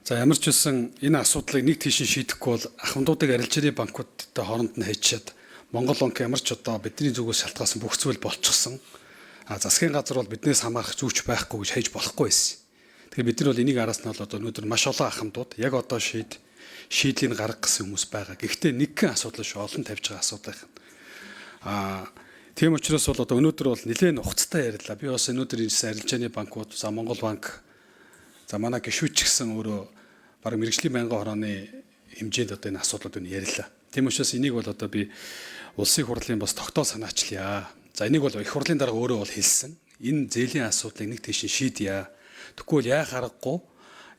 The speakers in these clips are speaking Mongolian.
За ямар ч үсэн энэ асуудлыг нэг тийш шийдэхгүй бол ахмадуудыг арилжааны банкудтай хооронд нь хайчаад Монгол банк ямар ч одоо бидний зүгээс шалтгаалсан бүх зүйл болчихсон. Засгийн газар бол биднээс хамаарах зүйч байхгүй гэж хайж болохгүй байсан. Тэгэхээр бид нар бол энийг араас нь бол одоо өнөөдөр маш олон ахмадууд яг одоо шийдлийг гаргах гэсэн хүмүүс байгаа. Гэхдээ нэгэн асуудал шүү, олон тавьж байгаа асуудал байна. Тийм учраас бол одоо өнөөдөр бол нэлээд хугацтай яриллаа. Би бас өнөөдөр ирсэн арилжааны банкуд, за Монгол банк, за манай гишүүч гэсэн өөрөө бараг мэрэгжлийн байнгын хорооны хэмжээнд одоо энэ асуудлууд яриллаа. Тийм учраас энийг бол одоо би улсын хурлын бас тогтоол санаачлья. За энийг бол их хурлын дарга өөрөө бол хэлсэн. Энэ зээлийн асуудлыг нэг тийш шийдье. Тэгвэл яах аргагүй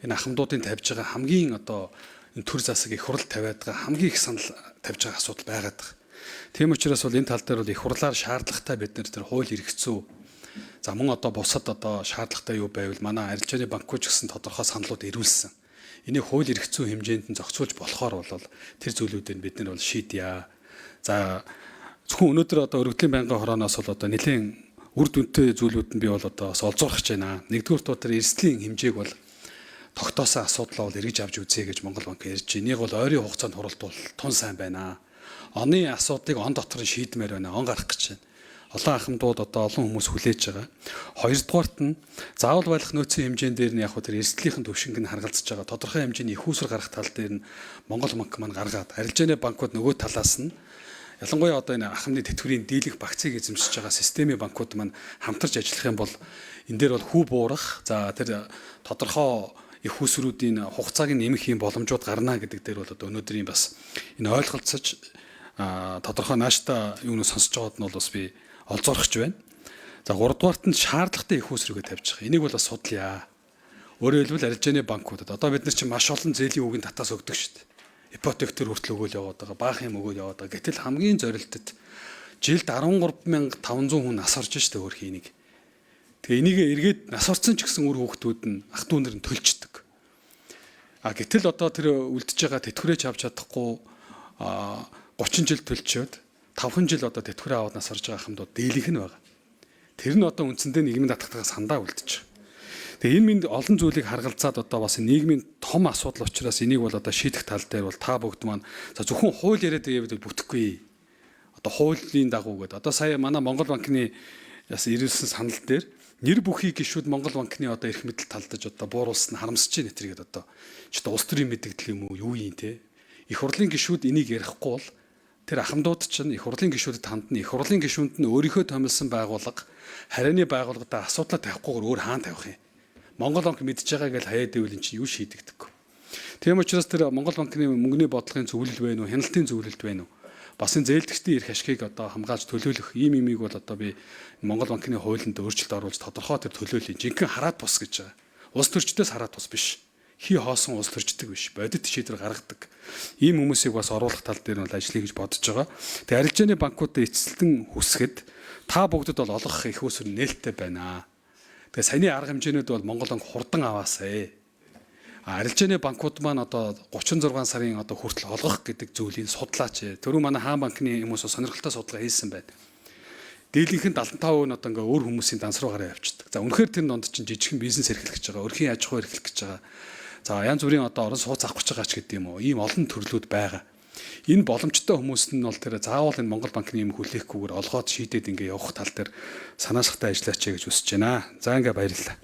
энэ ахмадуудын тавьж байгаа хамгийн одоо энэ төр засаг их хурл тавиад байгаа хамгийн их санал тавьж байгаа асуудал байгаад байгаа. Тийм учраас бол энэ тал дээр бол их хурлаар шаардлагатай бид нар тэр хууль эрх зүй, за мөн одоо бусад одоо шаардлагатай юу байвал манай арилжааны банкуч гэсэн тодорхой саналууд ирүүлсэн. Энийг хууль эрх зүй хэмжээнд нь зохицуулж болохоор бол тэр зүйлүүдийг бид нар бол шийдье. За зөвхөн өнөөдөр одоо өргөдлийн байнгын хорооноос бол одоо нэлийн үр дүнтэй зүйлүүд нь би бол одоо олзуурах гэж байна. Нэгдүгээр тэр эрсдлийн хэмжээг бол тогтоосон асуудлаа бол эргэж авч үзье гэж Монгол банк ярьж байна. Энийг бол ойрын хугацаанд хуралдвал тун сайн байна. Оны асуудлыг он дотор нь шийдмээр байна. Он гарах гэж байна. Олон ахмадууд одоо олон хүмүүс хүлээж байгаа. Хоёрдугаарт нь заавал байх нөөцийн хэмжээнд дээр нь яг тэр эрсдлийнхэн төвшинг нь харгалзаж байгаа. Тодорхой хэмжээний их усэр гарах тал дээр нь Монгол банк маань гаргаад арилжааны банкуд нөгөө талаас нь ялангуяа одоо энэ ахмадны тэтгэврийн дийлэнх багцыг эзэмшиж байгаа системийн банкуд маань хамтарч ажиллах юм бол энэ дээр бол хүү буурах, за тэр тодорхой их усруудын хугацааг нэмэх юм боломжууд гарна гэдэг дээр бол одоо өнөөдрийн бас энэ ойлголцож тодорхой нааштай юунаас сонсож байгаад нь бол бас би олзуурах гэж байна. За 3 дугаарт нь шаардлагатай их усрүүгээ тавьж байгаа. Энийг бол бас судлъя. Өөрөөр хэлбэл арилжааны банкудад одоо бид нар чинь маш олон зээлийн үгийн татаас өгдөг шүү дээ. Ипотек төр хүртэл өгөөл яваад байгаа, баах юм өгөөл яваад байгаа. Гэтэл хамгийн зорилтод жилд 13,500 хүн нас орж штэ өөрхийн энийг. Тэгээ энийг эргээд нас орсон ч гэсэн үр хүүхдүүд нь ах トゥ унэр нь төлчдөг. Гэтэл одоо тэр үлдэж байгаа тэтгэврээ авч чадахгүй 30 жил төлчөөд 5 жил одоо тэтгэврээ аваад нас орж байгаа хамтууд дийлэнх нь байгаа. Тэр нь одоо үндсэндээ нийгмийн татгатагаас сандаа үлдэж байгаа. Тэгээ энэ минь олон зүйлийг харгалзаад одоо бас нийгмийн том асуудал учраас энийг бол одоо шийдэх тал дээр бол та бүгд маань за зөвхөн хууль яриад байвал бүтэхгүй. Одоо хуулийн дагуу гэдэг. Одоо сая манай Монгол банкны яс ирүүлсэн санал дээр нэр бүхий гишүүд Монгол банкны одоо эрх мэдэл талдаж одоо бууруулсан харамсаж байна тэргээд одоо ч одоо улс төрийн мэдээлэл юм уу юу юм те. Их хурлын гишүүд энийг ярихгүй бол тэр ахмадууд чинь их хурлын гишүүдэд хандна. Их хурлын гишүүнд нь өөрийнхөө томилсон байгууллага харьяаны байгууллагад асуудал тавихгүйгээр өөр хаан тавих юм. Монгол банк мэдж байгаа гэж хаяад ивэл эн чинь юу шийдэгдэхгүй. Тийм учраас тэр Монгол банкны мөнгөний бодлогын зөвлөл байна уу, хяналтын зөвлөлт байна уу? Бас энэ зээлдэгчдийн эрх ашигыг одоо хамгаалж төлөөлөх ийм имийг бол одоо би Монгол банкны хуулинд өөрчлөлт оруулж тодорхой тэр төлөөлөе. Жинхэнэ хараад бус гэж байгаа. Улс төрчдөөс хараад бус биш. Хий хоосон улс төрчдөг биш. Бодит шийдвэр гаргадаг. Ийм хүмүүсийг бас оруулах тал дээр нь ажиллая гэж бодож байгаа. Тэгээ арилжааны банкуудад эцэлтэн хүсгэд та бүгдд бол олгох их усүр нээлттэй байна. Тэгээ саяны арга хэмжээнүүд бол Монгол банк хурдан аваасаа. Арилжааны банкуд маань одоо 36 сарын одоо хүртэл олгох гэдэг зүйлийг судлаач. Түрүү манай хаан банкны хүмүүс сонирхолтой судалгаа хийсэн байна. Дийлэнх нь 75% нь одоо ингээ өөр хүмүүсийн данс руу гараа явчихдаг. За үнэхээр тэр донд чинь жижигхэн бизнес эрхлэх гэж байгаа, өрхийн аж ахуй эрхлэх гэж байгаа. За янз бүрийн одоо орон сууц авах гэж байгаа ч гэдэг юм уу. Ийм олон төрлүүд байгаа. Энэ боломжтой хүмүүст нь бол тэр заавал энэ Монгол банкны юм хүлээхгүйгээр олгоод шийдээд ингээ явах тал дээр санаачлагтай ажиллаач гэж хүсэж байна. За ингээ баярлалаа.